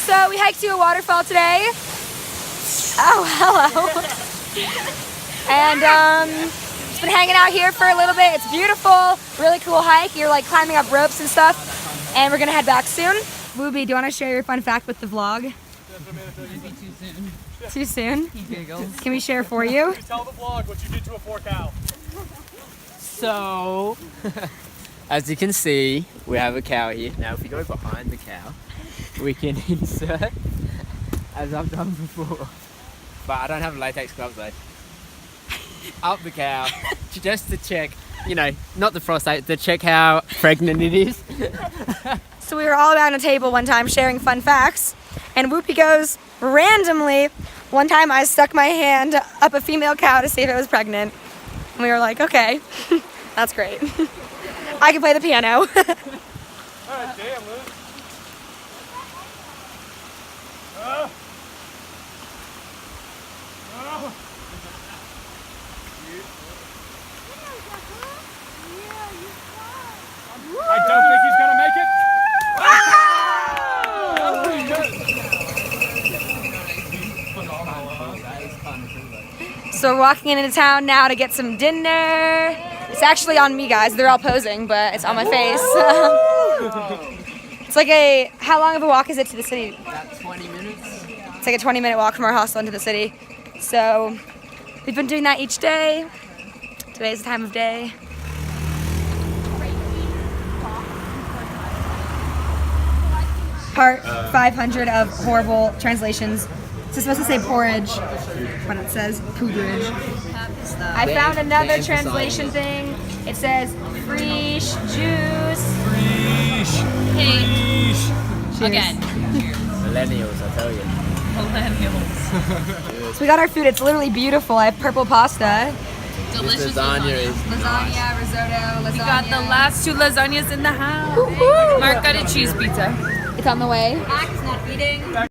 So we hiked to a waterfall today. Oh, hello. And just been hanging out here for a little bit. It's beautiful, really cool hike. You're like climbing up ropes and stuff. And we're gonna head back soon. Wooby, do you want to share your fun fact with the vlog? Maybe too soon. Too soon? He giggles. Can we share for you? Tell the vlog what you did to a poor cow. So, as you can see, we have a cow here. Now, if we go behind the cow, we can insert, as I've done before, but I don't have latex gloves though, up the cow, just to check, you know, not the prostate, to check how pregnant it is. So we were all around a table one time sharing fun facts, and Whoopi goes, randomly, one time I stuck my hand up a female cow to see if it was pregnant. And we were like, okay, that's great. I can play the piano. Alright, damn, Luke. I don't think he's gonna make it. So we're walking into town now to get some dinner. It's actually on me, guys. They're all posing, but it's on my face. It's like how long of a walk is it to the city? About 20 minutes. It's like a 20-minute walk from our hostel into the city. So we've been doing that each day. Today's the time of day. Part 500 of horrible translations. It's supposed to say porridge, but it says pooderage. I found another translation thing. It says fresh juice. Fresh. Again. Millennials, I tell you. Millennials. So we got our food. It's literally beautiful. I have purple pasta. Delicious This lasagna is Lasagna, risotto, lasagna. We got the last 2 lasagnas in the house. Woo-hoo. Mark got a cheese pizza. It's on the way. Max not eating.